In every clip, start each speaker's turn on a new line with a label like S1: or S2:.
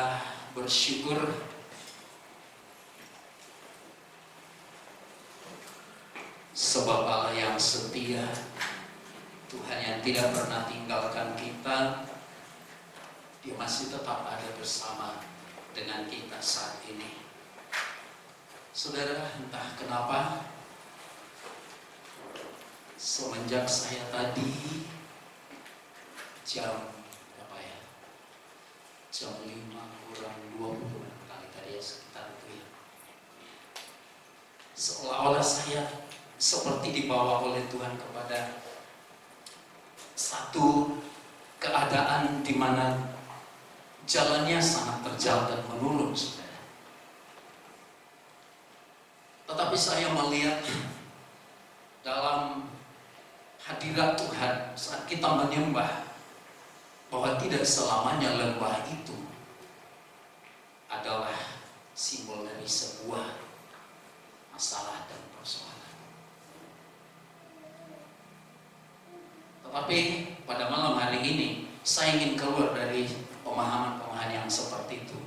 S1: Kita bersyukur sebab Allah yang setia, Tuhan yang tidak pernah tinggalkan kita, Dia masih tetap ada bersama dengan kita saat ini. Saudara, entah kenapa semenjak saya tadi jam 5:20 kali tadi ya, sekitar itu ya, seolah-olah saya seperti dibawa oleh Tuhan kepada satu keadaan di mana jalannya sangat terjal dan menurun, saudara. Tetapi saya melihat dalam hadirat Tuhan saat kita menyembah bahwa tidak selamanya lembah itu adalah simbol dari sebuah masalah dan persoalan. Tetapi pada malam hari ini saya ingin keluar dari pemahaman-pemahaman yang seperti itu,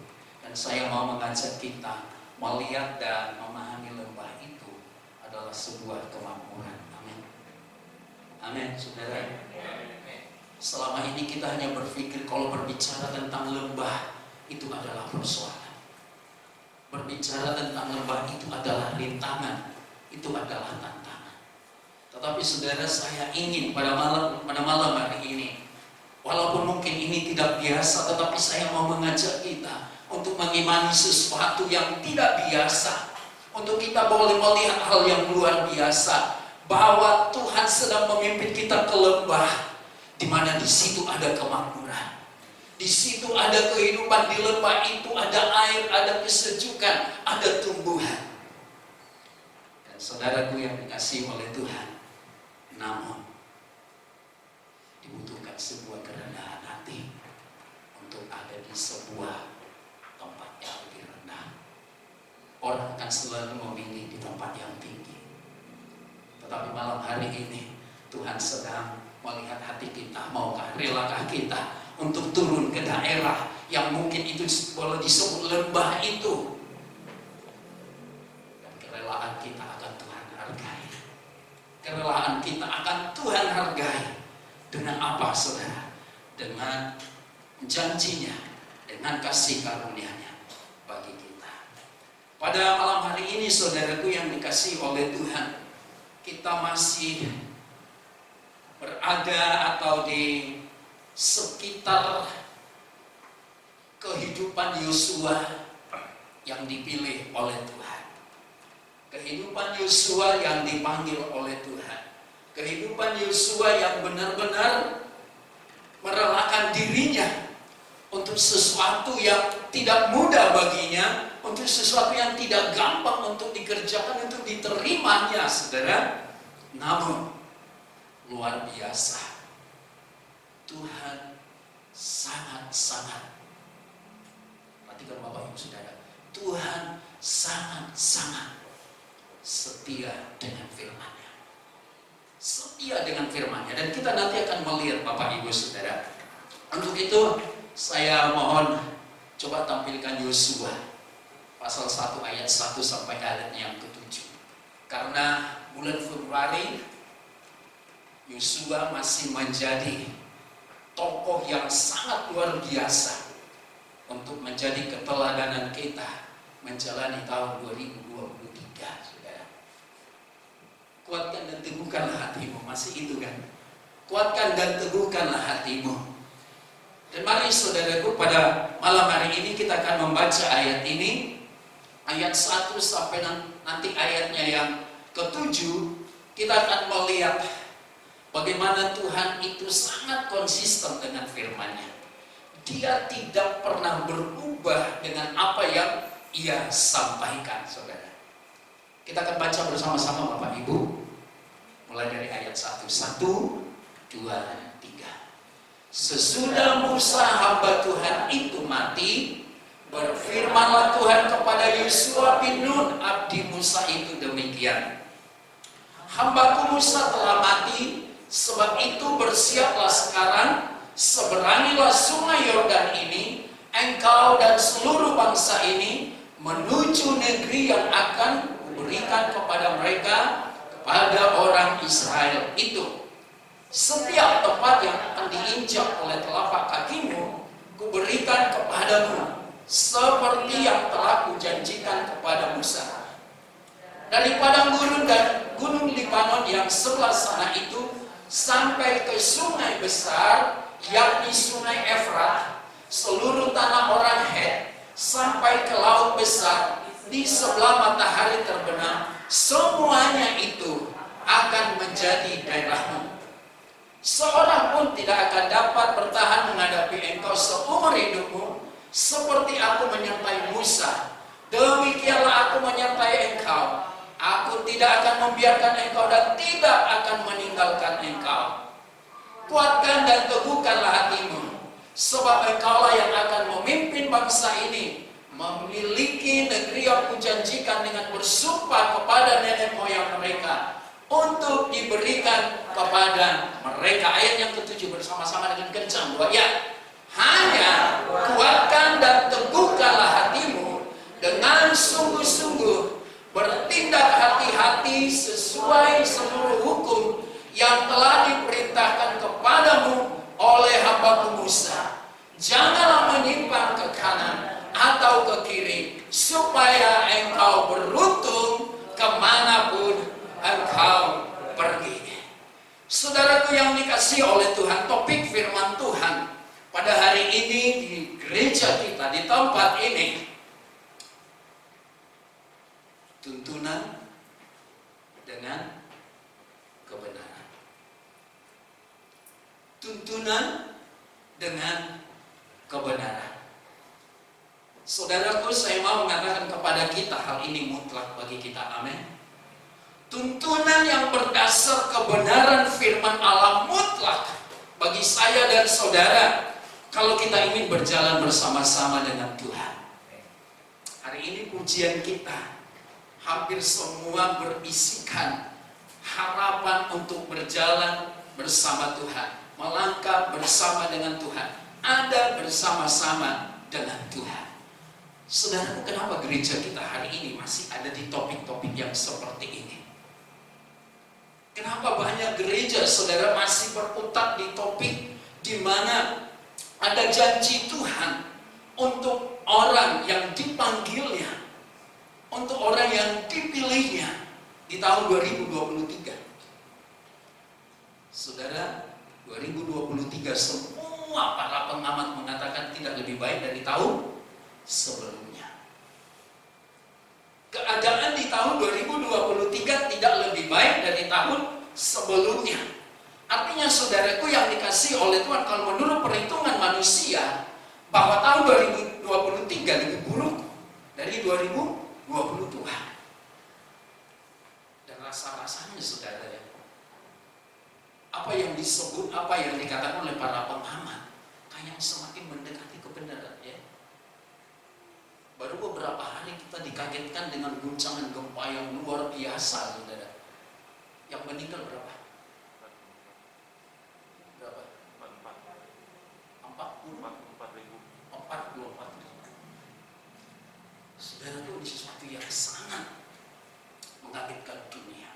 S1: dan saya mau mengajak kita melihat dan memahami lembah itu adalah sebuah kemakmuran. Amin. Amin, saudara. Selama ini kita hanya berpikir kalau berbicara tentang lembah itu adalah persoalan. Berbicara tentang lembah itu adalah rintangan, itu adalah tantangan. Tetapi saudara, saya ingin pada malam hari ini, walaupun mungkin ini tidak biasa, tetapi saya mau mengajak kita untuk mengimani sesuatu yang tidak biasa. Untuk kita boleh melihat hal yang luar biasa, bahwa Tuhan sedang memimpin kita ke lembah, di mana di situ ada kemakmuran, di situ ada kehidupan. Di lembah itu ada air, ada kesejukan, ada tumbuhan. Dan saudaraku yang dikasihi oleh Tuhan, namun dibutuhkan sebuah kerendahan hati untuk ada di sebuah tempat yang lebih rendah. Orang akan selalu memilih di tempat yang tinggi, tetapi malam hari ini Tuhan sedang melihat hati kita. Maukah, relakah kita untuk turun ke daerah yang mungkin itu boleh disebut lembah itu, dan kerelaan kita akan Tuhan hargai. Kerelaan kita akan Tuhan hargai. Dengan apa, saudara? Dengan janjinya, dengan kasih karunia-Nya bagi kita. Pada malam hari ini, saudaraku yang dikasihi oleh Tuhan, kita masih berada atau di sekitar kehidupan Yosua yang dipilih oleh Tuhan. Kehidupan Yosua yang dipanggil oleh Tuhan. Kehidupan Yosua yang benar-benar merelakan dirinya untuk sesuatu yang tidak mudah baginya, untuk sesuatu yang tidak gampang untuk dikerjakan, untuk diterimanya, saudara. Namun luar biasa, Tuhan sangat-sangat, perhatikan Bapak Ibu Saudara, Tuhan sangat-sangat setia dengan firman-Nya. Setia dengan firman-Nya. Dan kita nanti akan melihat Bapak Ibu Saudara. Untuk itu saya mohon coba tampilkan Yosua pasal 1 ayat 1 sampai ayat yang ke-7. Karena bulan Februari Yosua masih menjadi tokoh yang sangat luar biasa untuk menjadi keteladanan kita menjalani tahun 2023, saudara. Kuatkan dan teguhkanlah hatimu, masih itu kan? Kuatkan dan teguhkanlah hatimu. Dan mari saudaraku, pada malam hari ini kita akan membaca ayat ini, ayat 1 sampai nanti ayatnya yang ke-7. Kita akan melihat bagaimana Tuhan itu sangat konsisten dengan firman-Nya. Dia tidak pernah berubah dengan apa yang Ia sampaikan, saudara. Kita akan baca bersama-sama Bapak Ibu. Mulai dari ayat 1. 1, 2, 3. Sesudah Musa hamba Tuhan itu mati, berfirmanlah Tuhan kepada Yosua bin Nun, abdi Musa itu demikian. Hambaku Musa telah mati, sebab itu bersiaplah sekarang, seberangilah sungai Yordan ini, engkau dan seluruh bangsa ini menuju negeri yang akan kuberikan kepada mereka, kepada orang Israel itu. Setiap tempat yang akan diinjak oleh telapak kakimu, kuberikan kepadamu, seperti yang telah kujanjikan kepada Musa. Dari padang gurun dan gunung Libanon yang sebelah sana itu, sampai ke sungai besar, yakni sungai Efrat, seluruh tanah orang Het, sampai ke laut besar, di sebelah matahari terbenam, semuanya itu akan menjadi daerahmu. Seorang pun tidak akan dapat bertahan menghadapi engkau seumur hidupmu, seperti aku menyertai Musa. Demikianlah aku menyertai engkau. Aku tidak akan membiarkan engkau dan tidak akan meninggalkan engkau. Kuatkan dan teguhkanlah hatimu, sebab engkaulah yang akan memimpin bangsa ini memiliki negeri yang kujanjikan dengan bersumpah kepada nenek moyang mereka, untuk diberikan kepada mereka. Ayat yang ke-7 bersama-sama dengan kencang, dua ya. Hanya kuatkan dan teguhkanlah hatimu dengan sungguh-sungguh, bertindak hati-hati sesuai seluruh hukum yang telah diperintahkan kepadamu oleh hamba-Mu Musa. Janganlah menyimpang ke kanan atau ke kiri, supaya engkau beruntung kemanapun engkau pergi. Saudaraku yang dikasihi oleh Tuhan, topik firman Tuhan pada hari ini di gereja kita, di tempat ini, tuntunan dengan kebenaran. Tuntunan dengan kebenaran. Saudaraku, saya mau mengatakan kepada kita, hal ini mutlak bagi kita, amin. Tuntunan yang berdasar kebenaran firman Allah mutlak bagi saya dan saudara, kalau kita ingin berjalan bersama-sama dengan Tuhan. Hari ini pujian kita hampir semua berisikan harapan untuk berjalan bersama Tuhan, melangkah bersama dengan Tuhan, ada bersama-sama dengan Tuhan. Saudaraku, kenapa gereja kita hari ini masih ada di topik-topik yang seperti ini? Kenapa banyak gereja, saudara, masih berkutat di topik di mana ada janji Tuhan untuk orang yang dipanggilnya, untuk orang yang dipilihnya di tahun 2023. Saudara, 2023 semua para pengamat mengatakan tidak lebih baik dari tahun sebelumnya. Keadaan di tahun 2023 tidak lebih baik dari tahun sebelumnya. Artinya, saudaraku yang dikasihi oleh Tuhan, kalau menurut perhitungan manusia, bahwa tahun 2023 lebih buruk dari 2022. Dan rasa-rasanya, saudara, apa yang disebut, apa yang dikatakan oleh para pengamat, kayak semakin mendekati kebenaran, ya. Baru beberapa hari kita dikagetkan dengan guncangan gempa yang luar biasa, saudara. Yang meninggal berapa? 44.000. Saudara, itu sesuatu yang sangat mengagetkan dunia.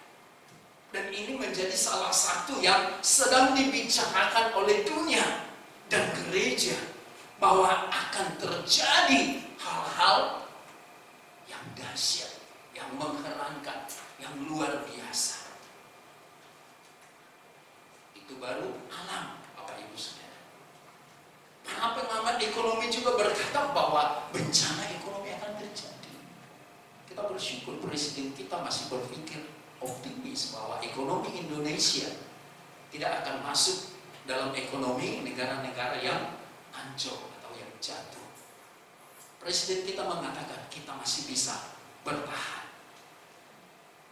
S1: Dan ini menjadi salah satu yang sedang dibicarakan oleh dunia dan gereja, bahwa akan terjadi hal-hal yang dahsyat, yang mengherankan, yang luar biasa. Itu baru alam, Bapak Ibu Saudara. Para pengamat ekonomi juga berkata bahwa bencana ekonomi akan terjadi. Kita bersyukur Presiden kita masih berpikir optimis bahwa ekonomi Indonesia tidak akan masuk dalam ekonomi negara-negara yang hancur atau yang jatuh. Presiden kita mengatakan kita masih bisa bertahan.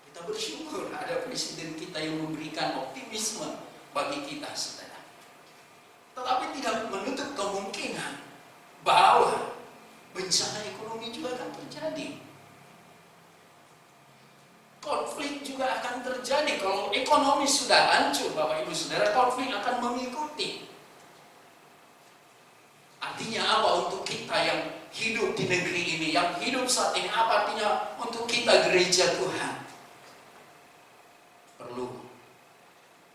S1: Kita bersyukur ada presiden kita yang memberikan optimisme bagi kita, saudara. Tetapi tidak menutup kemungkinan bahwa bencana ekonomi juga akan terjadi. Konflik juga akan terjadi. Kalau ekonomi sudah hancur, Bapak Ibu Saudara, konflik akan mengikuti. Artinya artinya apa untuk kita yang hidup di negeri ini, yang hidup saat ini? Apa artinya untuk kita gereja Tuhan? Perlu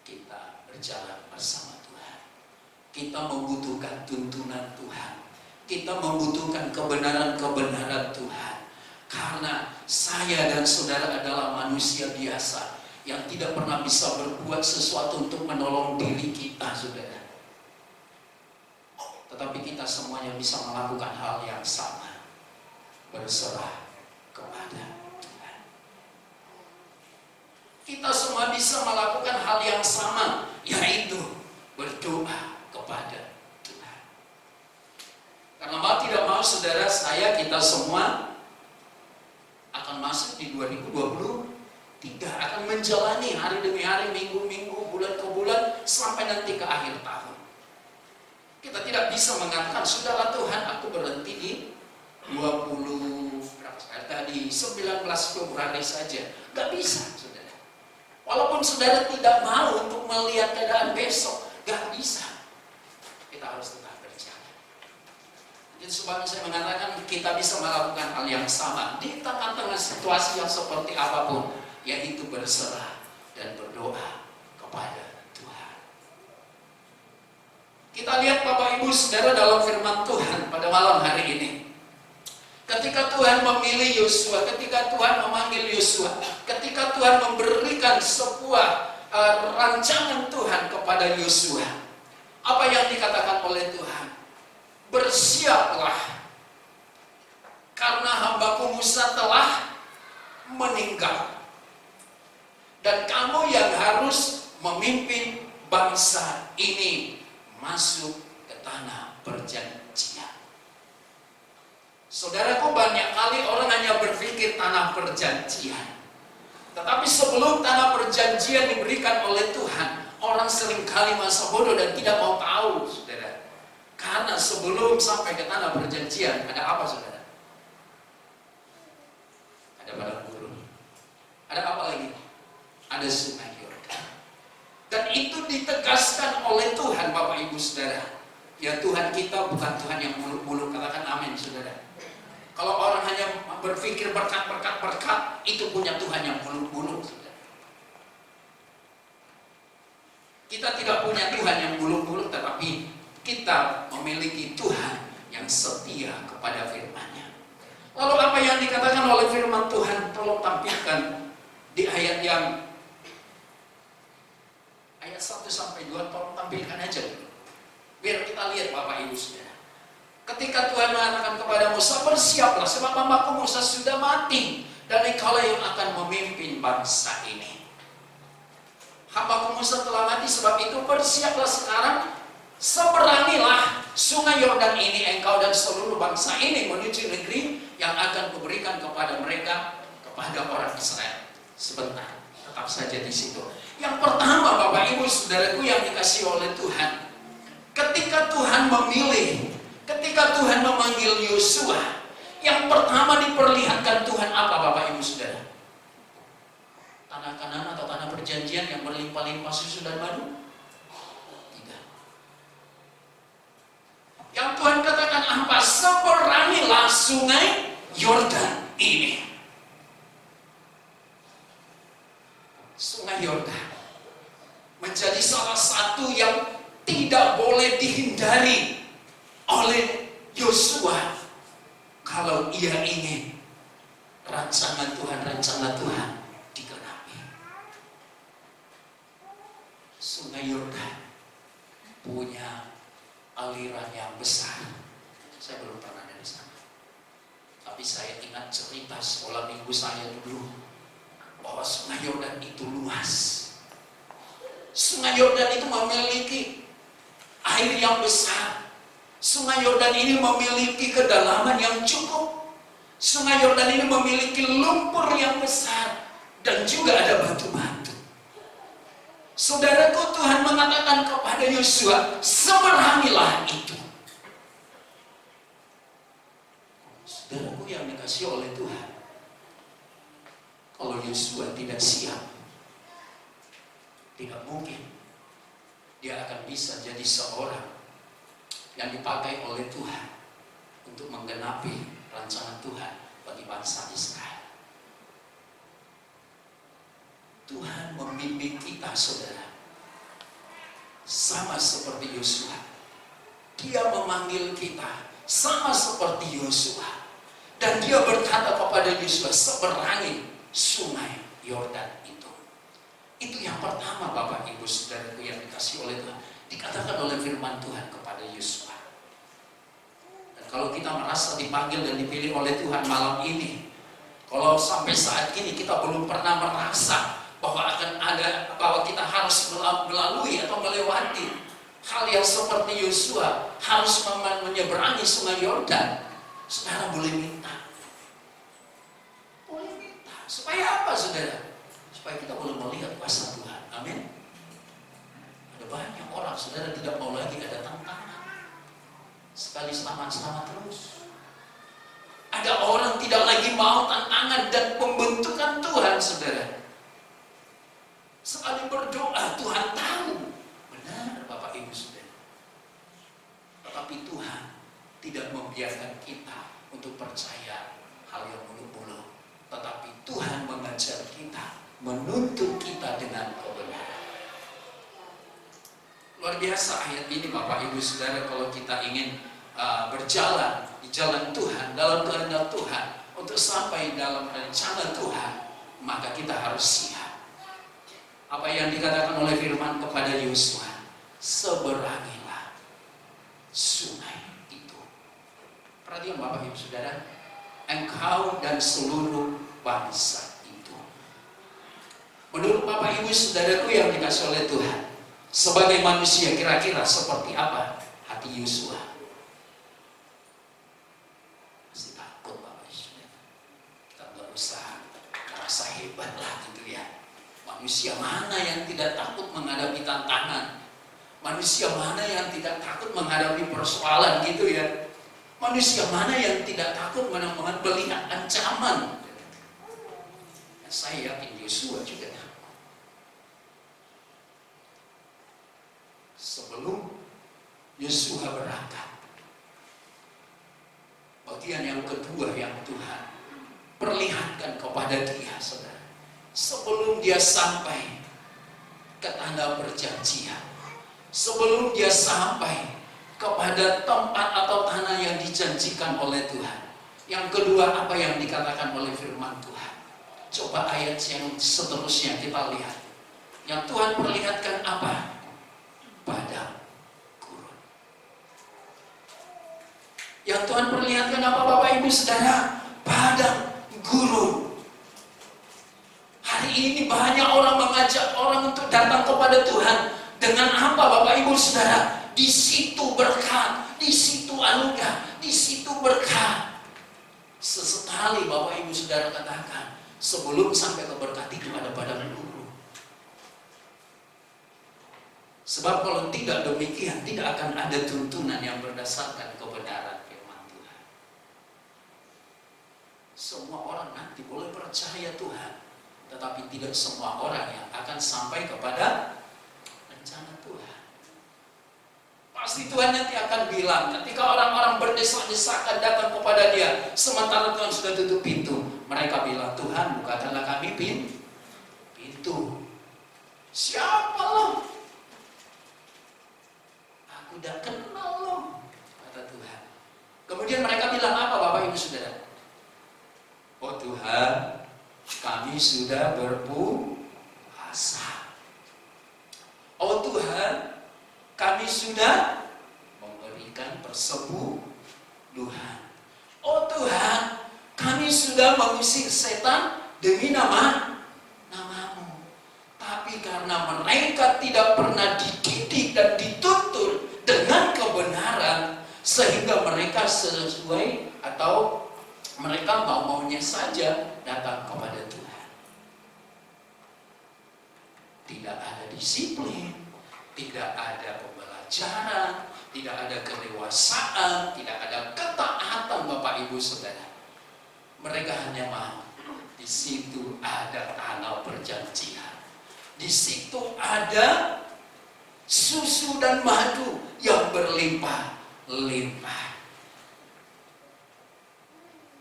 S1: kita berjalan bersama Tuhan. Kita membutuhkan tuntunan Tuhan. Kita membutuhkan kebenaran-kebenaran Tuhan. Karena saya dan saudara adalah manusia biasa yang tidak pernah bisa berbuat sesuatu untuk menolong diri kita, saudara. Tetapi kita semuanya bisa melakukan hal yang sama, berserah kepada Tuhan. Kita semua bisa melakukan hal yang sama, yaitu berdoa kepada Tuhan. Karena mau tidak mau, saudara, kita semua akan masuk di 2023, akan menjalani hari demi hari, minggu-minggu, bulan ke bulan, sampai nanti ke akhir tahun. Kita tidak bisa mengatakan, sudahlah Tuhan, aku berhenti di 19 Februari saja. Gak bisa, saudara. Walaupun saudara tidak mau untuk melihat keadaan besok, gak bisa. Kita harus tetap berjalan. Jadi sebabnya saya mengatakan kita bisa melakukan hal yang sama di tengah-tengah situasi yang seperti apapun, yaitu berserah dan berdoa kepada Tuhan. Kita lihat Bapak Ibu Saudara dalam firman Tuhan pada malam hari ini. Ketika Tuhan memilih Yosua, ketika Tuhan memanggil Yosua, ketika Tuhan memberikan sebuah rancangan Tuhan kepada Yosua, apa yang dikatakan oleh Tuhan? Bersiaplah, karena hambaku Musa telah meninggal, dan kamu yang harus memimpin bangsa ini masuk ke tanah perjanjian. Saudaraku, banyak kali orang hanya berpikir tanah perjanjian, tetapi sebelum tanah perjanjian diberikan oleh Tuhan, orang seringkali masa bodoh dan tidak mau tahu, saudara. Karena sebelum sampai ke tanah perjanjian, ada apa, saudara? Ada padang gurun. Ada apa lagi? Ada sungai Yordan. Dan itu ditegaskan oleh Tuhan, Bapak Ibu Saudara. Ya, Tuhan kita bukan Tuhan yang muluk-muluk. Katakan amin, saudara. Kalau orang hanya berpikir berkat, itu punya Tuhan yang muluk-muluk, saudara. Kita tidak punya Tuhan yang muluk-muluk, tetapi kita memiliki Tuhan yang setia kepada firman-Nya. Lalu apa yang dikatakan oleh firman Tuhan? Tolong tampilkan di ayat 1 sampai 2, tolong tampilkan aja dulu. Biar kita lihat Bapak Ibu Saudara. Ketika Tuhan mengatakan kepada Musa, bersiaplah sebab hambaku Musa sudah mati, dan engkaulah yang akan memimpin bangsa ini. Hambaku Musa telah mati, sebab itu bersiaplah sekarang, seberangilah sungai Yordan ini engkau dan seluruh bangsa ini menuju negeri yang akan kuberikan kepada mereka, kepada orang Israel. Sebentar, tetap saja di situ. Yang pertama, Bapak Ibu Saudaraku yang dikasihi oleh Tuhan, ketika Tuhan memilih, ketika Tuhan memanggil Yosua, yang pertama diperlihatkan Tuhan apa, Bapak Ibu Saudara? Tanah Kanaan atau tanah perjanjian yang berlimpah-limpah susu dan madu? Tidak. Yang Tuhan katakan apa? Seberangilah sungai Yordan ini. Sungai Yordan menjadi salah satu yang tidak boleh dihindari oleh Yosua kalau ia ingin rancangan Tuhan digenapi. Sungai Yordan punya aliran yang besar. Saya belum pernah dari sana, tapi saya ingat cerita sekolah minggu saya dulu bahwa Sungai Yordan itu luas. Sungai Yordan itu memiliki air yang besar. Sungai Yordan ini memiliki kedalaman yang cukup. Sungai Yordan ini memiliki lumpur yang besar dan juga ada batu-batu. Saudaraku, Tuhan mengatakan kepada Yosua, seberangilah itu. Saudaraku yang dikasihi oleh Tuhan, kalau Yosua tidak siap, tidak mungkin dia akan bisa jadi seorang yang dipakai oleh Tuhan untuk menggenapi rancangan Tuhan bagi bangsa Israel. Tuhan membimbing kita, saudara, sama seperti Yosua. Dia memanggil kita sama seperti Yosua. Dan dia berkata kepada Yosua, seberangi sungai Yordan itu. Itu yang pertama, Bapak Ibu Saudaraku yang dikasih oleh Tuhan. Dikatakan oleh firman Tuhan kepada Yosua. Dan kalau kita merasa dipanggil dan dipilih oleh Tuhan malam ini, kalau sampai saat ini kita belum pernah merasa bahwa bahwa kita harus melalui atau melewati hal yang seperti Yosua, harus menyeberangi sungai Yordan, saudara boleh minta. Boleh minta. Supaya apa, saudara? Supaya kita boleh melihat kuasa Tuhan. Amin. Ada banyak orang, saudara, tidak mau lagi ada tantangan. Sekali selamat-selamat terus. Ada orang tidak lagi mau tantangan dan pembentukan Tuhan, saudara. Sekali berdoa, Tuhan tahu. Benar, Bapak Ibu Saudara. Tetapi Tuhan tidak membiarkan kita untuk percaya hal yang muluk-muluk. Tetapi Tuhan mengajar kita, menuntut kita dengan kebenaran. Luar biasa ayat ini, Bapak Ibu Saudara. Kalau kita ingin berjalan di jalan Tuhan, dalam kehendak Tuhan, untuk sampai dalam rencana Tuhan, maka kita harus siap. Apa yang dikatakan oleh firman kepada Yosua, seberangilah sungai itu. Perhatikan Bapak Ibu Saudara, engkau dan seluruh bangsa itu. Menurut Bapak Ibu Saudaraku yang dikasih oleh Tuhan, sebagai manusia kira-kira seperti apa hati Yosua? Masih takut, Bapak Ibu Saudara. Kita nggak usah merasa hebat lah gitu ya. Manusia mana yang tidak takut menghadapi tantangan? Manusia mana yang tidak takut menghadapi persoalan gitu ya? Manusia mana yang tidak takut melihat ancaman? Saya yakin Yosua juga takut. Sebelum Yosua berangkat, bagian yang kedua yang Tuhan perlihatkan kepada dia, saudara. Sebelum dia sampai ke tanah perjanjian, sebelum dia sampai kepada tempat atau tanah yang dijanjikan oleh Tuhan. Yang kedua, apa yang dikatakan oleh firman Tuhan? Coba ayat yang seterusnya kita lihat. Yang Tuhan perlihatkan apa? Padang gurun. Yang Tuhan perlihatkan apa, Bapak Ibu Saudara? Padang gurun. Hari ini banyak orang mengajak orang untuk datang kepada Tuhan. Dengan apa, Bapak Ibu Saudara? Di situ berkat, di situ anugerah, di situ berkat. Sesekali Bapak Ibu Saudara katakan, sebelum sampai ke berkat itu ada padang gurun. Sebab kalau tidak demikian, tidak akan ada tuntunan yang berdasarkan kebenaran firman Tuhan. Semua orang nanti boleh percaya Tuhan, tetapi tidak semua orang yang akan sampai kepada rencana Tuhan. Pasti Tuhan nanti akan bilang, ketika orang-orang berdesak-desakan datang kepada Dia, sementara Tuhan sudah tutup pintu, mereka bilang, Tuhan bukakanlah kami pintu. Siapa lo? Aku udah kenal lo, kata Tuhan. Kemudian mereka bilang apa, Bapak Ibu Saudara? Oh Tuhan, kami sudah berpuasa. Oh Tuhan, kami sudah memberikan persembuhan. Oh Tuhan, kami sudah mengusir setan demi namamu. Tapi karena mereka tidak pernah dididik dan dituntun dengan kebenaran, sehingga mereka sesuai atau mereka mau-maunya saja datang kepada Tuhan. Tidak ada disiplin, tidak ada pembelajaran, tidak ada kedewasaan, tidak ada ketaatan, Bapak Ibu Saudara. Mereka hanya mau di situ ada tanah perjanjian, di situ ada susu dan madu yang berlimpah, limpah.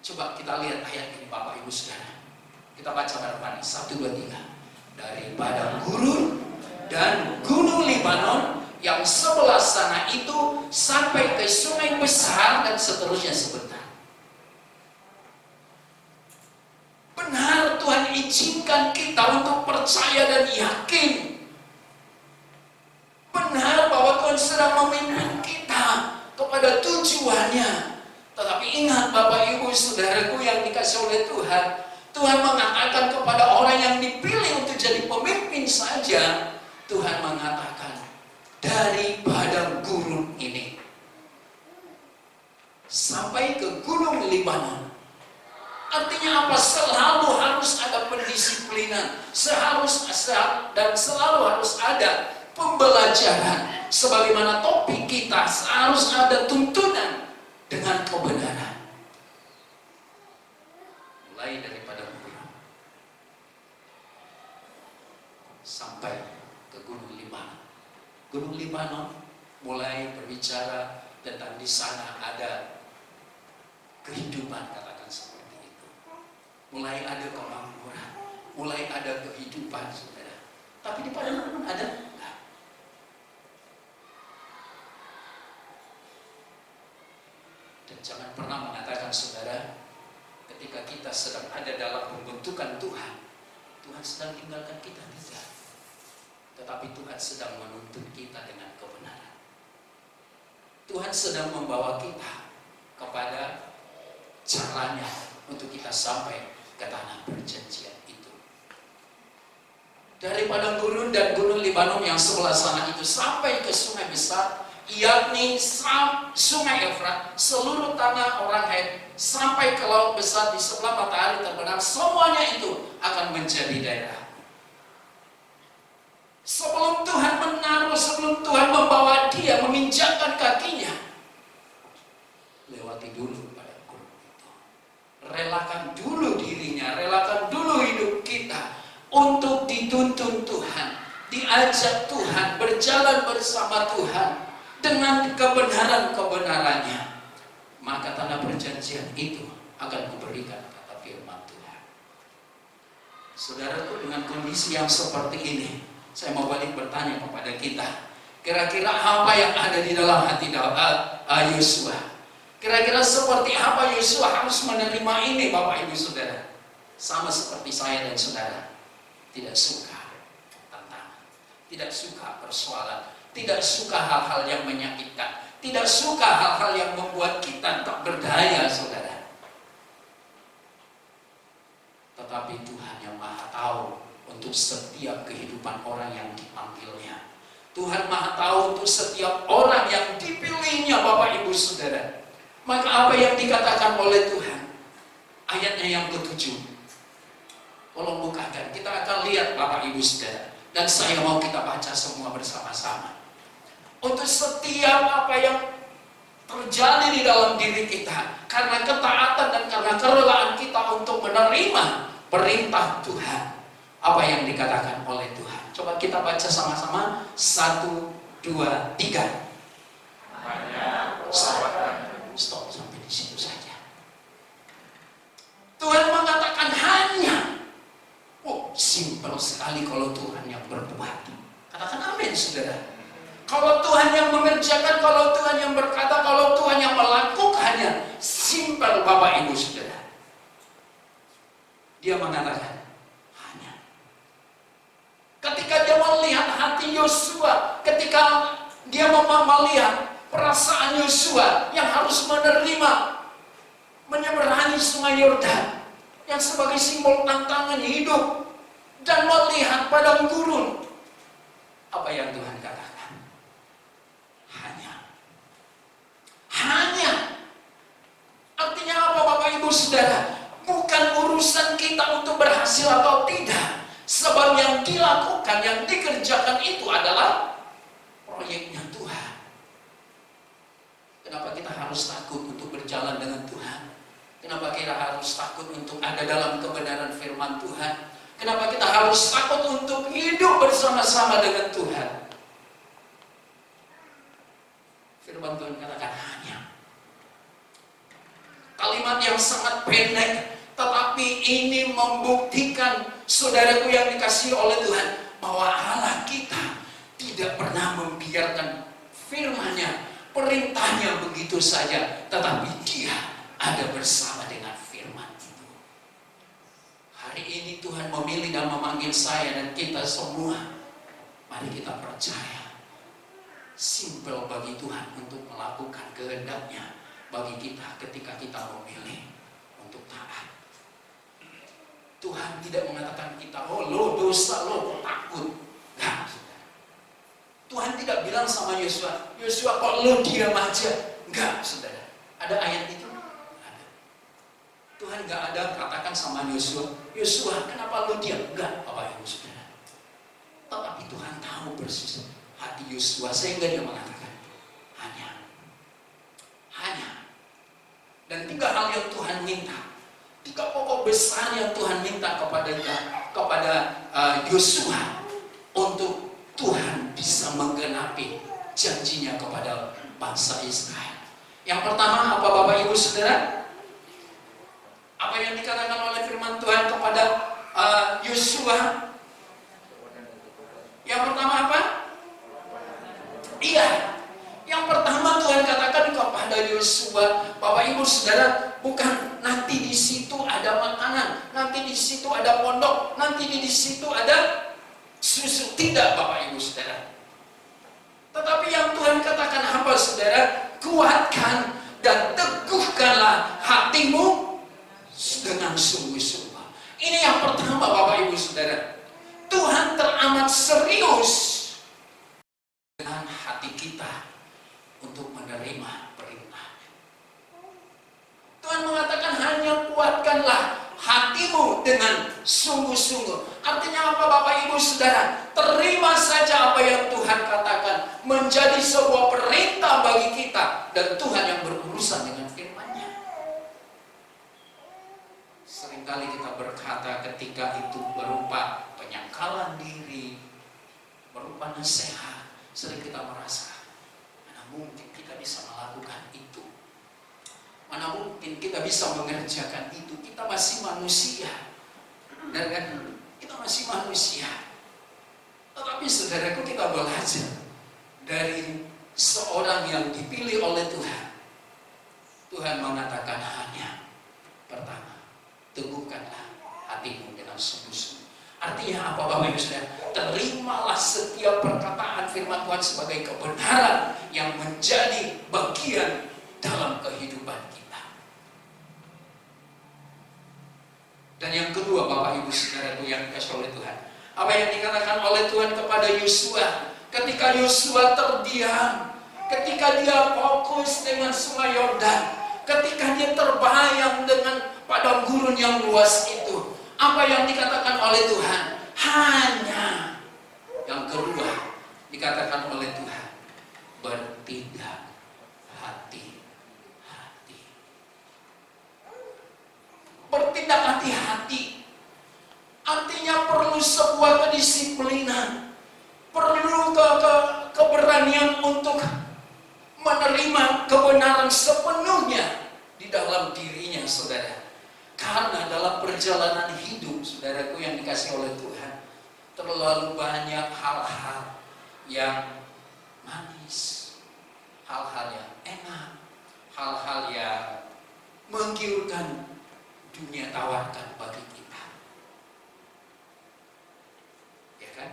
S1: Coba kita lihat ayat ini Bapak Ibu Saudara. Kita baca bareng-bareng 1, 2, 3. Dari padang gurun dan gunung Libanon yang sebelah sana itu sampai ke sungai besar dan seterusnya sebentar. Benar Tuhan izinkan kita untuk percaya dan yakin. Benar bahwa Tuhan sedang memimpin kita kepada tujuannya. Tetapi ingat Bapak Ibu Saudaraku yang dikasih oleh Tuhan, Tuhan mengatakan kepada orang yang dipilih untuk jadi pemimpin saja, Tuhan mengatakan dari padang gurun ini sampai ke gunung Libanon. Artinya apa? Selalu harus ada pendisiplinan, dan selalu harus ada pembelajaran. Sebagaimana topik kita, harus ada tuntunan dengan kebenaran. Mulai daripada gunung sampai ke gunung Libanon. Gunung Libanon mulai berbicara tentang di sana ada kehidupan, katakan seperti itu. Mulai ada kemakmuran, mulai ada kehidupan, saudara. Tapi di padang gurun ada enggak? Dan jangan pernah mengatakan, saudara, ketika kita sedang ada dalam pembentukan Tuhan, Tuhan sedang tinggalkan kita, tidak. Tetapi Tuhan sedang menuntun kita dengan kebenaran. Tuhan sedang membawa kita kepada caranya untuk kita sampai ke tanah perjanjian itu. Dari padang gurun dan gunung Libanon yang sebelah sana itu sampai ke sungai besar, yakni sungai Efrat, seluruh tanah orang Het, sampai ke laut besar di sebelah matahari terbenam, semuanya itu akan menjadi daerah. Sebelum Tuhan membawa dia, menginjakkan kakinya, lewati dulu padang gurun itu. Relakan dulu dirinya, relakan dulu hidup kita untuk dituntun Tuhan, diajak Tuhan, berjalan bersama Tuhan dengan kebenaran-kebenarannya. Maka tanah perjanjian itu akan kuberikan, kata firman Tuhan. Saudaraku, dengan kondisi yang seperti ini, saya mau balik bertanya kepada kita, kira-kira apa yang ada di dalam hati Yosua? Kira-kira seperti apa Yosua harus menerima ini, Bapak Ibu Saudara? Sama seperti saya dan saudara, tidak suka tantangan, tidak suka persoalan, tidak suka hal-hal yang menyakitkan, tidak suka hal-hal yang membuat kita tak berdaya, saudara. Tetapi Tuhan yang Maha Tahu untuk setiap kehidupan orang yang dipanggilnya. Tuhan Maha Tahu untuk setiap orang yang dipilihnya, Bapak Ibu Saudara. Maka apa yang dikatakan oleh Tuhan? Ayatnya yang ke-7. Tolong bukakan, kita akan lihat Bapak Ibu Saudara. Dan saya mau kita baca semua bersama-sama. Untuk setiap apa yang terjadi di dalam diri kita, karena ketaatan dan karena kerelaan kita untuk menerima perintah Tuhan, apa yang dikatakan oleh Tuhan. Coba kita baca sama-sama. 1, 2, 3. Stop sampai di situ saja. Tuhan mengatakan hanya. Oh, simpel sekali kalau Tuhan yang berbuat. Katakan amin, saudara. Kalau Tuhan yang mengerjakan, kalau Tuhan yang berkata, kalau Tuhan yang melakukannya, simpel Bapak Ibu Saudara. Dia mengatakan hanya. Ketika dia melihat hati Yosua, ketika dia melihat perasaan Yosua yang harus menerima, menyeberangi sungai Yordan yang sebagai simbol tantangan hidup, dan melihat padang gurun, apa yang Tuhan katakan? Hanya. Artinya apa, Bapak Ibu Saudara? Bukan urusan kita untuk berhasil atau tidak. Sebab yang dilakukan, yang dikerjakan itu adalah proyeknya Tuhan. Kenapa kita harus takut untuk berjalan dengan Tuhan? Kenapa kita harus takut untuk ada dalam kebenaran firman Tuhan? Kenapa kita harus takut untuk hidup bersama-sama dengan Tuhan? Firman Tuhan katakan hanya. yang sangat pendek, tetapi ini membuktikan, saudaraku yang dikasihi oleh Tuhan, bahwa Allah kita tidak pernah membiarkan firman-Nya, perintahnya begitu saja, tetapi Dia ada bersama dengan firman itu. Hari ini Tuhan memilih dan memanggil saya dan kita semua. Mari kita percaya, simpel bagi Tuhan untuk melakukan kehendak-Nya bagi kita ketika kita memilih untuk taat. Tuhan tidak mengatakan kita, oh lo dosa, lo takut. Nah, Tuhan tidak bilang sama Yosua, Yosua kok lo diam aja. Enggak, saudara. Ada ayat itu? Ada. Tuhan enggak ada katakan sama Yosua, Yosua kenapa lo diam? Enggak, Bapak Ibu Saudara. Tetapi Tuhan tahu persis hati Yosua, sehingga Dia mengatakan hanya. Dan 3 hal yang Tuhan minta, 3 pokok besar yang Tuhan minta kepada Yosua untuk Tuhan bisa menggenapi janjinya kepada bangsa Israel. Yang pertama apa Bapak Ibu Saudara? Apa yang dikatakan oleh firman Tuhan kepada Yosua? Yang pertama apa? Iya. Yang pertama Tuhan katakan kepada Yosua, Bapak Ibu Saudara, bukan nanti di situ ada makanan, nanti di situ ada pondok, nanti di situ ada susu. Tidak, Bapak Ibu Saudara. Tetapi yang Tuhan katakan apa Saudara? Kuatkan dan teguhkanlah hatimu dengan sungguh-sungguh. Ini yang pertama Bapak Ibu Saudara. Tuhan teramat serius dengan hati kita untuk menerima perintah. Tuhan mengatakan hanya kuatkanlah hatimu dengan sungguh-sungguh. Artinya apa Bapak Ibu Saudara? Terima saja apa yang Tuhan katakan, menjadi sebuah perintah bagi kita, dan Tuhan yang berurusan dengan firman-Nya. Seringkali kita berkata ketika itu berupa penyangkalan diri, berupa nasihat, sering kita merasa, mana mungkin kita bisa melakukan itu, mana mungkin kita bisa mengerjakan itu, kita masih manusia, dan kan kita masih manusia. Tetapi saudaraku, kita belajar dari seorang yang dipilih oleh Tuhan. Tuhan mengatakan hanya pertama, teguhkanlah hatimu dengan sungguh-sungguh. Artinya apa Bapak Ibu Saudara? Terimalah setiap perkataan firman Tuhan sebagai kebenaran yang menjadi bagian dalam kehidupan kita. Dan yang kedua Bapak Ibu Saudara yang dikasihi oleh Tuhan, apa yang dikatakan oleh Tuhan kepada Yosua ketika Yosua terdiam, ketika dia fokus dengan Sungai Yordan, ketika dia terbayang dengan padang gurun yang luas itu, apa yang dikatakan oleh Tuhan? Hanya. Yang kedua dikatakan oleh Tuhan, bertindak hati-hati. Bertindak hati-hati artinya perlu sebuah kedisiplinan, perlu keberanian untuk menerima kebenaran sepenuhnya di dalam dirinya, saudara. Karena dalam perjalanan hidup, saudaraku yang dikasihi oleh Tuhan, terlalu banyak hal-hal yang manis, hal-hal yang enak, hal-hal yang menggiurkan dunia tawarkan bagi kita. Ya kan?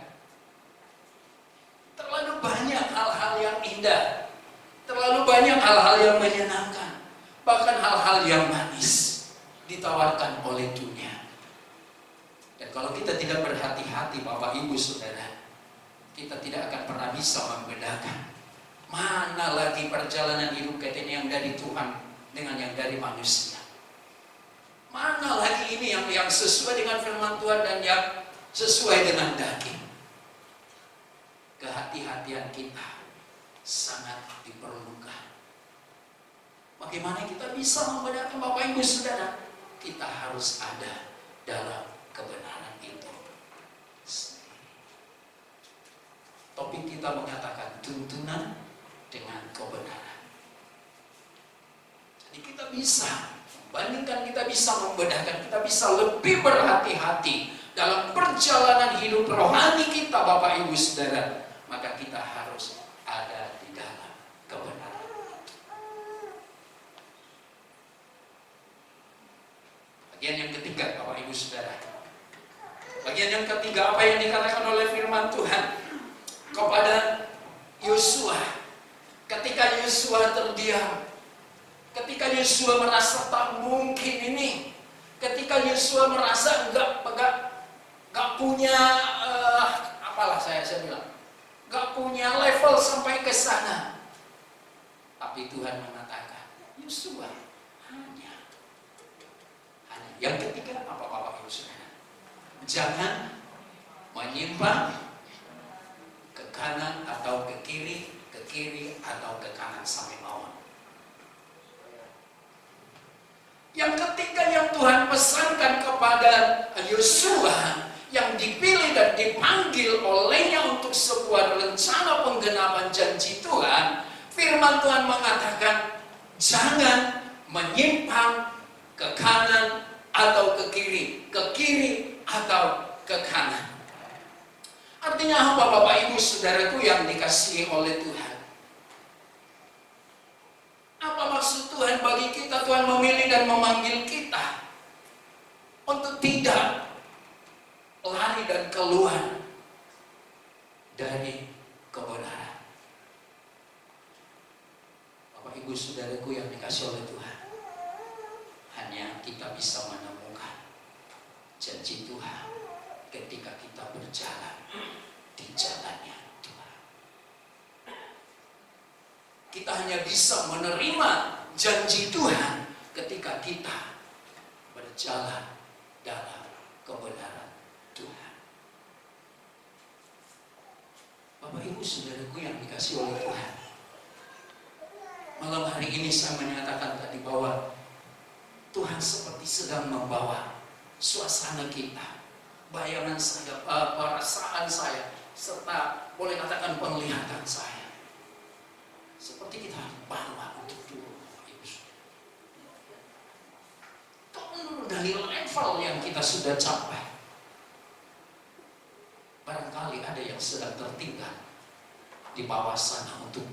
S1: Terlalu banyak hal-hal yang indah, terlalu banyak hal-hal yang menyenangkan, bahkan hal-hal yang manis ditawarkan oleh dunia. Dan kalau kita tidak berhati-hati Bapak Ibu Saudara, kita tidak akan pernah bisa membedakan mana lagi perjalanan hidup kita ini yang dari Tuhan dengan yang dari manusia. Mana lagi ini yang sesuai dengan firman Tuhan dan yang sesuai dengan daging. Kehati-hatian kita sangat diperlukan. Bagaimana kita bisa membedakan Bapak Ibu Saudara? Kita harus ada dalam kebenaran itu. Topik kita mengatakan tuntunan dengan kebenaran. Jadi kita bisa Membandingkan kita bisa membedakan, kita bisa lebih berhati-hati dalam perjalanan hidup rohani kita, Bapak Ibu Saudara, maka kita harus ada di dalam kebenaran. Bagian yang ketiga, Bapak Ibu Saudara. Bagian yang ketiga, apa yang dikatakan oleh firman Tuhan kepada Yosua. Ketika Yosua terdiam, ketika Yosua merasa tak mungkin ini, ketika Yosua merasa enggak punya enggak punya level sampai ke sana. Tapi Tuhan mengatakan, Yosua hanya. Yang ketiga apa, Bapak Ibu Saudara? Jangan menyimpang ke kanan atau ke kiri atau ke kanan sampai bawah. Yang ketiga yang Tuhan pesankan kepada Yosua yang dipilih dan dipanggil olehnya untuk sebuah rencana penggenapan janji Tuhan, firman Tuhan mengatakan jangan menyimpang ke kanan atau ke kiri atau ke kanan. Artinya apa, Bapak Ibu Saudaraku yang dikasihi oleh Tuhan? Apa maksud Tuhan bagi kita? Tuhan memilih dan memanggil kita untuk tidak lari dan keluar dari kebenaran. Bapak Ibu Saudaraku yang dikasihi oleh Tuhan, hanya kita bisa menemukan janji Tuhan ketika kita berjalan di jalannya Tuhan. Kita hanya bisa menerima janji Tuhan ketika kita berjalan dalam kebenaran Tuhan. Bapak Ibu Saudaraku yang dikasihi oleh Tuhan, malam hari ini saya menyatakan tadi bahwa Tuhan seperti sedang membawa suasana kita, bayangan saya, perasaan saya, serta boleh katakan penglihatan saya, seperti kita bawa untuk dulu, Ibu. Turun dari level yang kita sudah capai. Barangkali ada yang sedang tertinggal di bawah sana untuk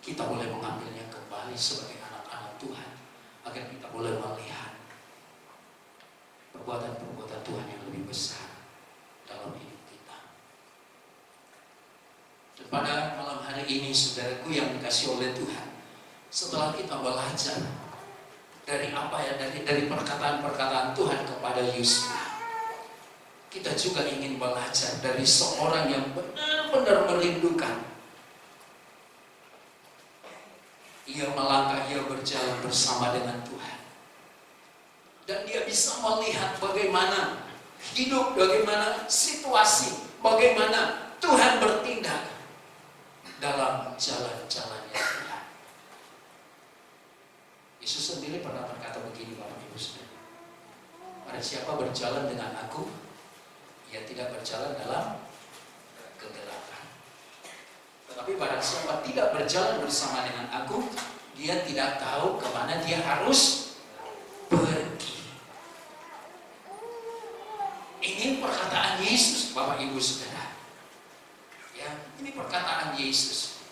S1: kita boleh mengambilnya kembali sebagai anak-anak Tuhan, agar kita boleh melihat perbuatan-perbuatan Tuhan yang lebih besar dalam hidup kita. Dan pada malam hari ini, saudaraku yang dikasihi oleh Tuhan, setelah kita belajar dari apa ya, dari perkataan-perkataan Tuhan kepada Yosua, kita juga ingin belajar dari seorang yang benar-benar merindukan. Ia melangkah, ia berjalan bersama dengan Tuhan. Dan dia bisa melihat bagaimana hidup, bagaimana situasi, bagaimana Tuhan bertindak dalam jalan-jalannya Tuhan. Yesus sendiri pernah berkata begini, Bapak Ibu Saudara, pada siapa berjalan dengan aku, ia tidak berjalan dalam kegelapan. Tetapi barang siapa tidak berjalan bersama dengan aku, dia tidak tahu kemana dia harus pergi. Ini perkataan Yesus, Bapak Ibu Saudara. Ya, ini perkataan Yesus.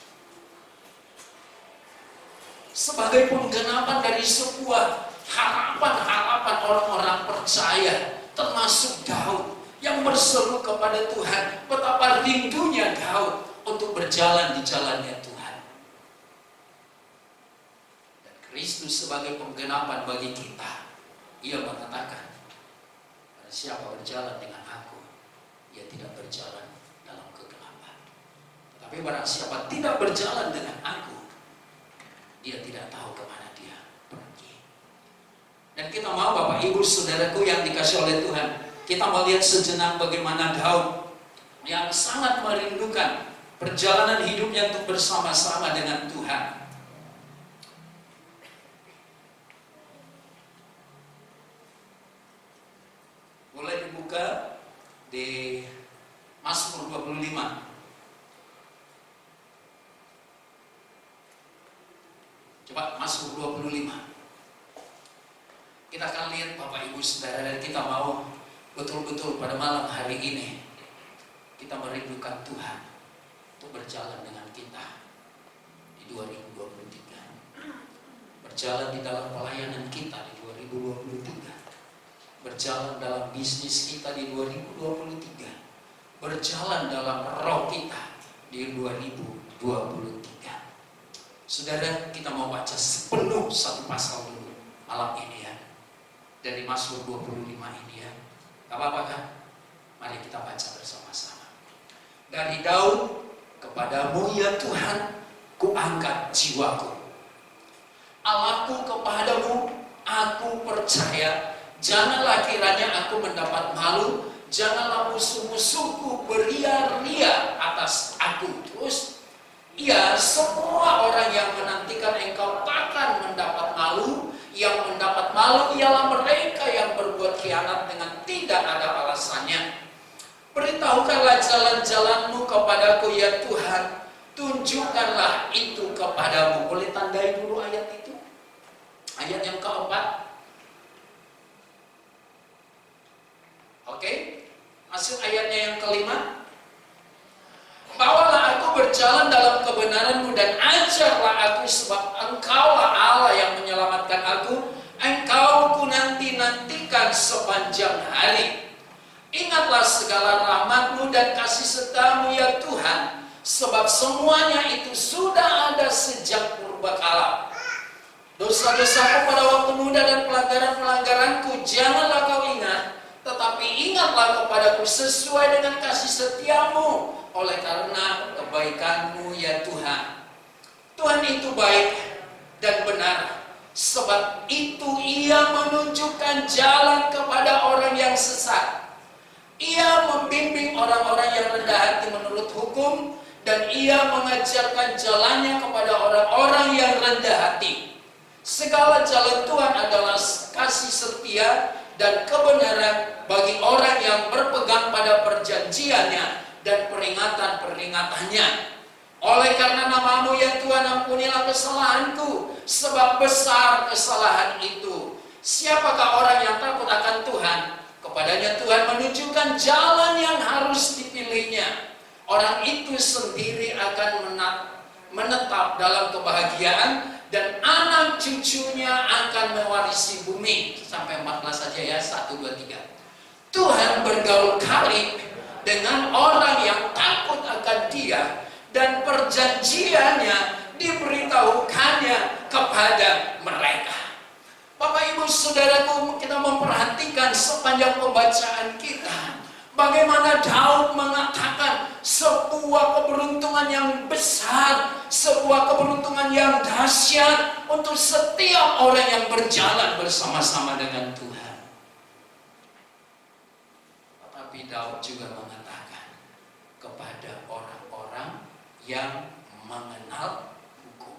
S1: Sebagai penggenapan dari sebuah harapan-harapan orang-orang percaya, termasuk Daud yang berseru kepada Tuhan, betapa rindunya Daud untuk berjalan di jalannya Tuhan. Dan Kristus sebagai penggenapan bagi kita, ia mengatakan, siapa berjalan dengan aku, ia tidak berjalan dalam kegelapan. Tetapi barang siapa tidak berjalan dengan aku, dia tidak tahu kemana dia pergi. Dan kita mau, Bapak Ibu Saudaraku yang dikasihi oleh Tuhan, kita melihat sejenak bagaimana Daud yang sangat merindukan perjalanan hidupnya untuk bersama-sama dengan Tuhan. Boleh dibuka di Mazmur 25. Coba Mazmur 25. Kita akan lihat Bapak Ibu Saudara, dan kita mau betul-betul pada malam hari ini kita merindukan Tuhan untuk berjalan dengan kita di 2023. Berjalan di dalam pelayanan kita di 2023. Berjalan dalam bisnis kita di 2023. Berjalan dalam roh kita di 2023. Saudara, kita mau baca sepenuh satu pasal dulu malam ini ya, dari Mazmur 25 ini ya. Gak apa-apa kan? Mari kita baca bersama-sama. Dari Daud, kepadamu ya Tuhan, kuangkat jiwaku. Allahku, kepadamu aku percaya. Janganlah kiranya aku mendapat malu. Janganlah musuh-musuhku beria-ria atas aku. Terus, ya semua orang yang menantikan engkau takkan mendapat malu. Yang mendapat malu ialah mereka yang berbuat khianat dengan tidak ada alasannya. Beritahukanlah jalan-jalanmu kepadaku ya Tuhan. Tunjukkanlah itu kepadamu. Boleh tandai dulu ayat itu? Ayat yang keempat. Oke, masuk ayatnya yang kelima. Bawalah aku berjalan dalam kebenaran-Mu dan ajarlah aku, sebab Engkaulah Allah yang menyelamatkan aku. Engkau ku nanti-nantikan sepanjang hari. Ingatlah segala rahmat-Mu dan kasih setia-Mu ya Tuhan, sebab semuanya itu sudah ada sejak purbakala. Dosa-dosaku pada waktu muda dan pelanggaran-pelanggaranku janganlah kau ingat, tetapi ingatlah kepadaku sesuai dengan kasih setia-Mu oleh karena kebaikan-Mu ya Tuhan. Tuhan itu baik dan benar, sebab itu Ia menunjukkan jalan kepada orang yang sesat. Ia membimbing orang-orang yang rendah hati menurut hukum, dan Ia mengajarkan jalannya kepada orang-orang yang rendah hati. Segala jalan Tuhan adalah kasih setia dan kebenaran bagi orang yang berpegang pada perjanjiannya dan peringatan-peringatannya. Oleh karena nama-Mu ya Tuhan, ampunilah kesalahanku, sebab besar kesalahan itu. Siapakah orang yang takut akan Tuhan? Kepadanya Tuhan menunjukkan jalan yang harus dipilihnya. Orang itu sendiri akan menetap dalam kebahagiaan, dan anak cucunya akan mewarisi bumi. Sampai 14 saja ya, 1, 2, 3. Tuhan bergaul karib dengan orang yang takut akan Dia, dan perjanjiannya diberitahukannya kepada mereka. Bapak Ibu Saudaraku, kita memperhatikan sepanjang pembacaan kita bagaimana Daud mengatakan sebuah keberuntungan yang besar, sebuah keberuntungan yang dahsyat untuk setiap orang yang berjalan bersama-sama dengan Tuhan. Tetapi Daud juga mengatakan kepada orang-orang yang mengenal hukum,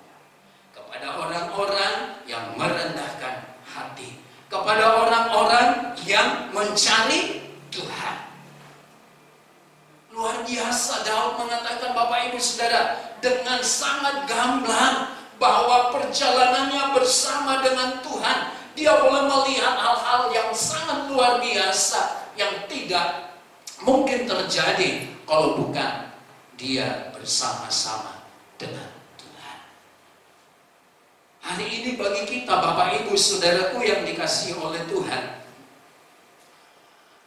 S1: kepada orang-orang yang merendahkan hati, kepada orang-orang yang mencari Tuhan. Luar biasa Daud mengatakan, Bapak Ibu Saudara, dengan sangat gamblang bahwa perjalanannya bersama dengan Tuhan, dia boleh melihat hal-hal yang sangat luar biasa yang tidak mungkin terjadi kalau bukan dia bersama-sama dengan Tuhan. Hari ini bagi kita Bapak Ibu Saudaraku yang dikasihi oleh Tuhan,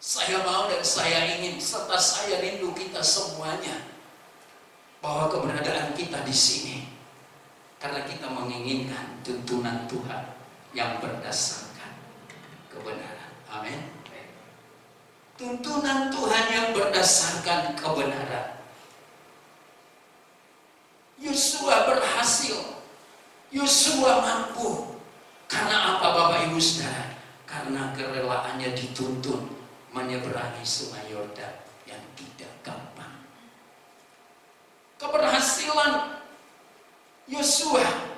S1: saya mau dan saya ingin serta saya rindu kita semuanya bahwa keberadaan kita di sini karena kita menginginkan tuntunan Tuhan yang berdasarkan kebenaran. Amin. Tuntunan Tuhan yang berdasarkan kebenaran. Yosua berhasil. Yosua mampu. Karena apa Bapak Ibu Saudara? Karena kerelaannya dituntun menyeberangi sungai Yordan yang tidak gampang. Keberhasilan Yosua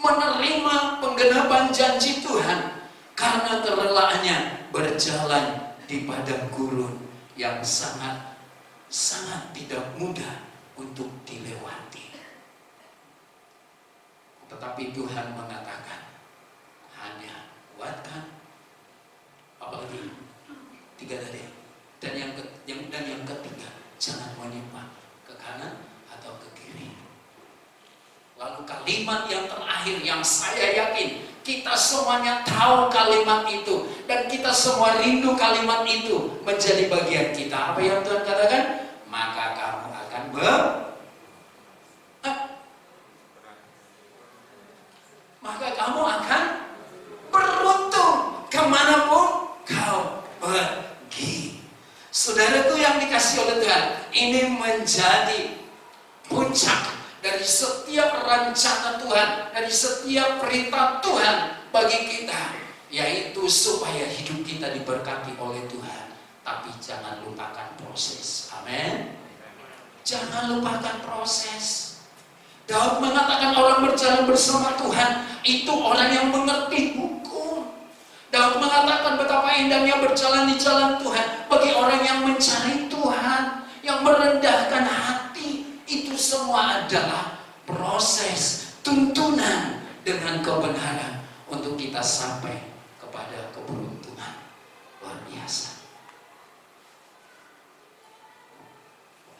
S1: menerima penggenapan janji Tuhan karena kerelaannya berjalan di padang gurun yang sangat tidak mudah untuk dilewati. Tetapi Tuhan mengatakan, hanya kuatkan Apalagi 3 tadi. Dan yang ketiga, jangan menyimpang ke kanan atau ke kiri. Lalu kalimat yang terakhir yang saya yakin kita semuanya tahu kalimat itu dan kita semua rindu kalimat itu menjadi bagian kita. Apa yang Tuhan katakan? Maka kamu akan maka kamu akan beruntung kemanapun kau pergi. Saudaraku yang dikasih oleh Tuhan, ini menjadi puncak dari setiap rencana Tuhan, dari setiap perintah Tuhan bagi kita, yaitu supaya hidup kita diberkati oleh Tuhan. Tapi jangan lupakan proses. Amin. Jangan lupakan proses. Daud mengatakan orang berjalan bersama Tuhan itu orang yang mengerti hukum. Daud mengatakan betapa indahnya berjalan di jalan Tuhan bagi orang yang mencari Tuhan, yang merendahkan hati. Itu semua adalah proses tuntunan dengan kebenaran untuk kita sampai kepada keberuntungan luar biasa.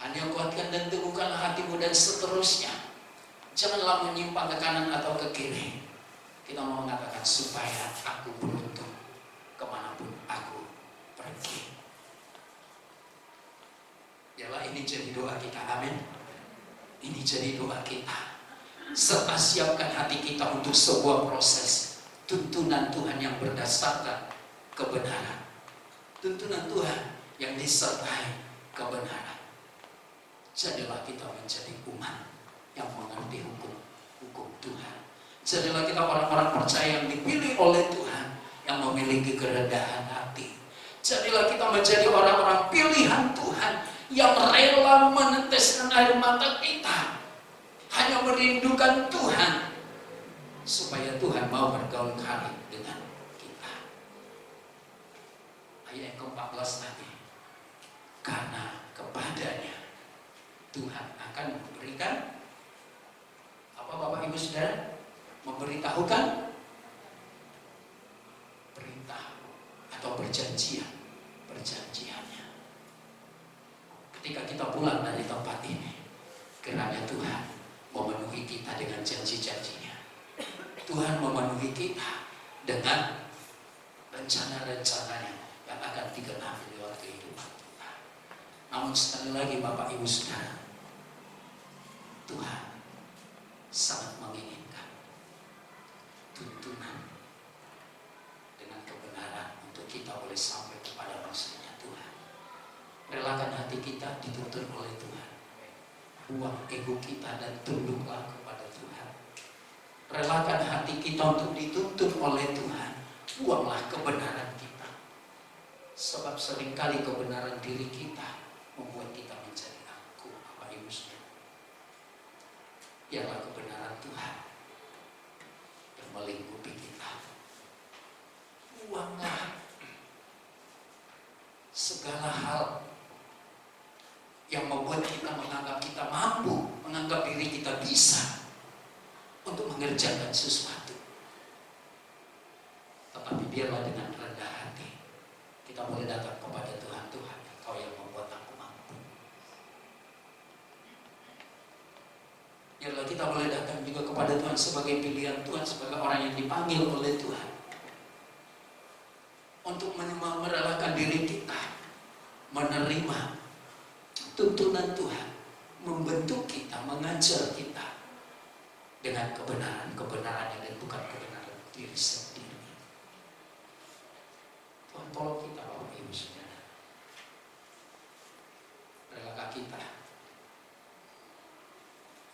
S1: Hanya kuatkan dan teguhkanlah hatimu dan seterusnya. Janganlah menyimpang ke kanan atau ke kiri. Kita mau mengatakan supaya aku beruntung kemanapun aku pergi. Yalah, ini jadi doa kita. Amin. Ini jadi doa kita. Serta siapkan hati kita untuk sebuah proses tuntunan Tuhan yang berdasarkan kebenaran. Tuntunan Tuhan yang disertai kebenaran. Jadilah kita menjadi umat yang mengerti hukum Tuhan. Jadilah kita orang-orang percaya yang dipilih oleh Tuhan, yang memiliki kerendahan hati. Jadilah kita menjadi orang-orang pilihan Tuhan yang rela meneteskan air mata kita, hanya merindukan Tuhan, supaya Tuhan mau bergaul karib dengan kita. Ayat yang ke-14 tadi, karena kepadanya Tuhan akan memberikan apa, Bapak Ibu Saudara? Memberitahukan perintah atau perjanjiannya. Ketika kita pulang dari tempat ini, kiranya Tuhan memenuhi kita dengan janji-janjinya. Tuhan memenuhi kita dengan rencana-rencananya yang akan digenapi lewat kehidupan kita. Namun sekali lagi Bapak Ibu Saudara, Tuhan sangat menginginkan tuntunan dengan kebenaran untuk kita boleh sampai kepada maksudnya Tuhan. Relakan hati kita dituntun oleh Tuhan. Buang ego kita dan tunduklah kepada Tuhan. Relakan hati kita untuk dituntun oleh Tuhan. Buanglah kebenaran kita. Sebab seringkali kebenaran diri kita membuat kita menjadi aku. Bapak Ibu Saudara, biarlah kebenaran Tuhan yang melingkupi kita. Buanglah segala hal yang membuat kita menganggap kita mampu, menganggap diri kita bisa untuk mengerjakan sesuatu. Tetapi biarlah dengan rendah hati kita boleh datang kepada Tuhan. Tuhan, Engkau yang membuat aku mampu. Biarlah kita boleh datang juga kepada Tuhan sebagai pilihan Tuhan, sebagai orang yang dipanggil oleh Tuhan untuk merelakan diri kita menerima tuntunan Tuhan, membentuk kita, mengajar kita dengan kebenaran-kebenarannya dan bukan kebenaran diri sendiri. Tuhan tolong kita Bapak Ibu Saudara. Relakah kita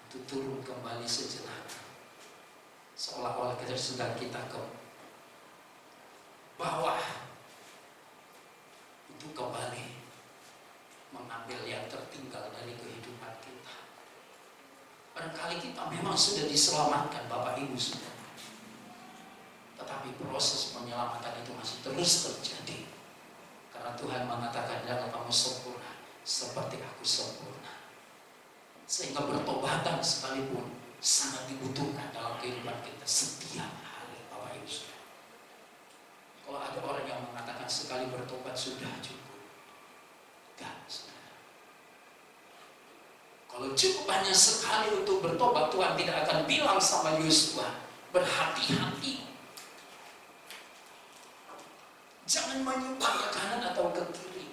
S1: untuk turun kembali sejenak, seolah-olah kita sedang kita ke bawah untuk kembali mengambil yang tertinggal dari kehidupan kita. Barangkali kita memang sudah diselamatkan Bapak Ibu Saudara, tetapi proses penyelamatan itu masih terus terjadi. Karena Tuhan mengatakan, jangan kamu sempurna seperti aku sempurna. Sehingga bertobatan sekalipun sangat dibutuhkan dalam kehidupan kita setiap hari Bapak Ibu Saudara. Kalau ada orang yang mengatakan sekali bertobat sudah cukup. Enggak, saudara. Kalau cukup hanya sekali untuk bertobat, Tuhan tidak akan bilang sama Yosua, berhati-hati. Jangan menyimpang ke kanan atau ke kiri.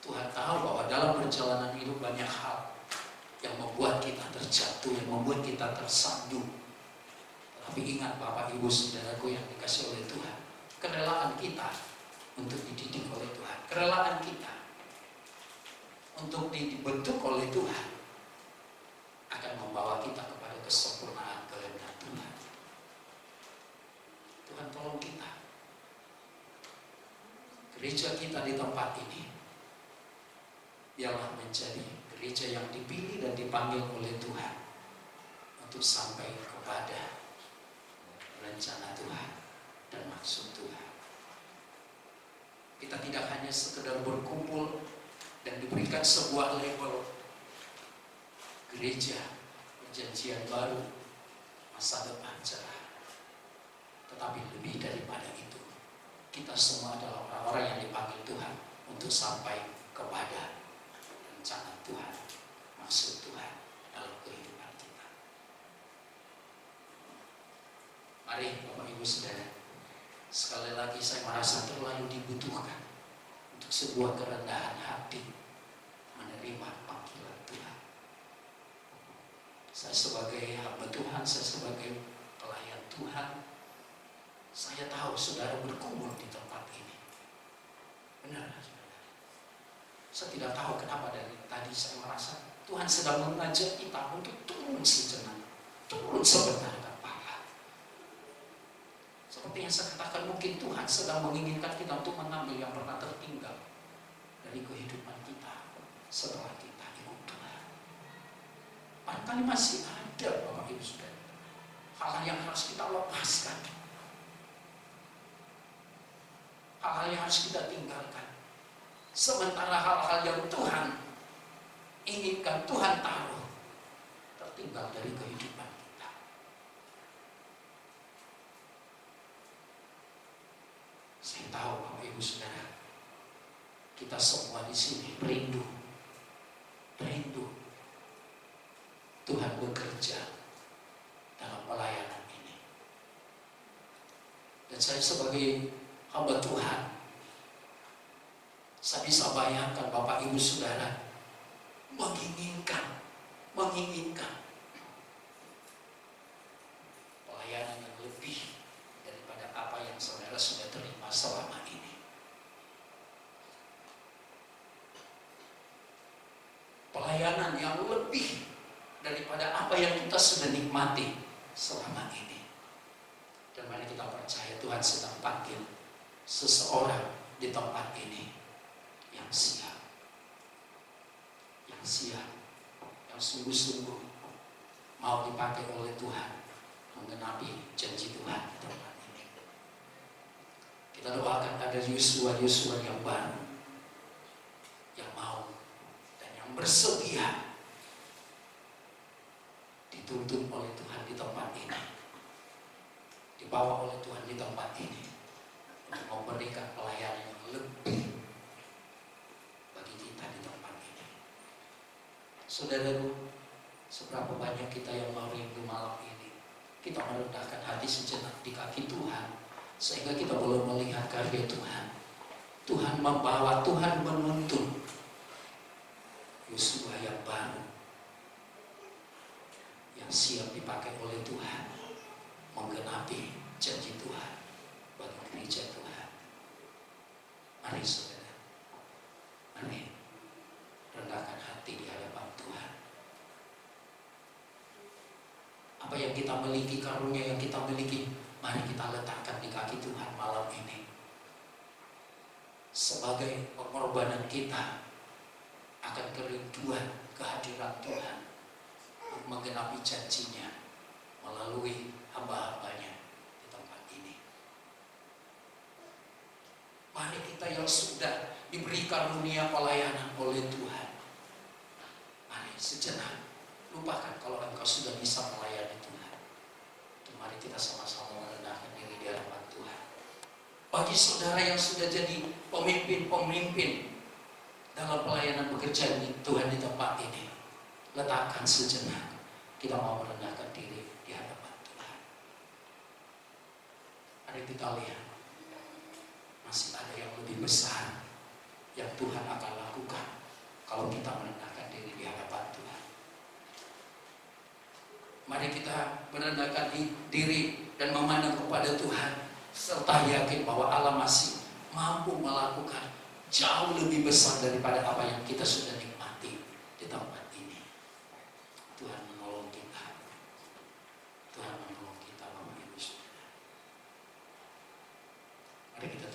S1: Tuhan tahu bahwa dalam perjalanan hidup banyak hal yang membuat kita terjatuh, yang membuat kita tersandung. Tapi ingat Bapak Ibu Saudaraku yang dikasih oleh Tuhan, kerelaan kita untuk dididik oleh Tuhan, kerelaan kita untuk dibentuk oleh Tuhan akan membawa kita kepada kesempurnaan kehendak Tuhan. Tuhan tolong kita. Gereja kita di tempat ini biarlah menjadi gereja yang dipilih dan dipanggil oleh Tuhan untuk sampai kepada rencana Tuhan dan maksud Tuhan. Kita tidak hanya sekedar berkumpul dan diberikan sebuah label gereja perjanjian baru, masa depan cerah. Tetapi lebih daripada itu, kita semua adalah orang-orang yang dipanggil Tuhan untuk sampai kepada rencana Tuhan, maksud Tuhan dalam kehidupan kita. Mari Bapak Ibu Saudara, sekali lagi saya merasa terlalu dibutuhkan untuk sebuah kerendahan hati menerima panggilan Tuhan. Saya sebagai hamba Tuhan, saya sebagai pelayan Tuhan, saya tahu saudara berkumpul di tempat ini. Benar, saudara. Saya tidak tahu kenapa dari tadi saya merasa Tuhan sedang mengajak kita untuk turun sejenak, turun sebentar kepala. Seperti yang saya katakan, mungkin Tuhan sedang menginginkan kita untuk mengambil yang pernah tertinggal dari kehidupan kita setelah kita ikut Tuhan. Barangkali masih ada Bapak Ibu Saudara hal-hal yang harus kita lepaskan, hal-hal yang harus kita tinggalkan. Sementara hal-hal yang Tuhan inginkan, Tuhan taruh tertinggal dari kehidupan kita. Saya tahu Bapak Ibu Saudara, kita semua di sini rindu Tuhan bekerja dalam pelayanan ini. Dan saya sebagai hamba Tuhan, saya bisa bayangkan Bapak Ibu Saudara menginginkan pelayanan yang lebih daripada apa yang saudara sudah terima selama ini. Pelayanan yang lebih daripada apa yang kita sudah nikmati selama ini. Dan mari kita percaya Tuhan sedang panggil seseorang di tempat ini yang siap, yang sungguh-sungguh mau dipakai oleh Tuhan menggenapi janji Tuhan di tempat ini. Kita doakan ada Yosua yang baru, yang mau dan yang bersedia dituntun oleh Tuhan di tempat ini, dibawa oleh Tuhan di tempat ini untuk memberikan pelayanan yang lebih bagi kita di tempat ini. Saudaraku, seberapa banyak kita yang mau rindu malam ini, kita merendahkan hati sejenak di kaki Tuhan, sehingga kita boleh melihat karya Tuhan. Tuhan membawa, Tuhan menuntun Yosua yang baru, yang siap dipakai oleh Tuhan menggenapi janji Tuhan bagi gereja Tuhan. Mari saudara, mari rendahkan hati di hadapan Tuhan. Apa yang kita miliki, karunia yang kita miliki, mari kita letakkan di kaki Tuhan malam ini sebagai pengorbanan kita akan kerinduan kehadiran Tuhan untuk menggenapi janjinya melalui hamba-hambanya di tempat ini. Mari kita yang sudah diberi karunia pelayanan oleh Tuhan, mari sejenak lupakan kalau engkau sudah bisa melayani Tuhan, Mari kita sama-sama merendahkan diri di hadapan Tuhan. Bagi saudara yang sudah jadi pemimpin-pemimpin dalam pelayanan pekerjaan Tuhan di tempat ini, letakkan sejenak. Kita mau merendahkan diri di hadapan Tuhan. Mari kita lihat, masih ada yang lebih besar yang Tuhan akan lakukan kalau kita merendahkan diri di hadapan Tuhan. Mari kita merendahkan diri dan memandang kepada Tuhan, serta yakin bahwa Allah masih mampu melakukan jauh lebih besar daripada apa yang kita sudah nikmati di tempat ini. Tuhan menolong kita. Tuhan menolong kita, Bapak Ibu Saudara. Mari kita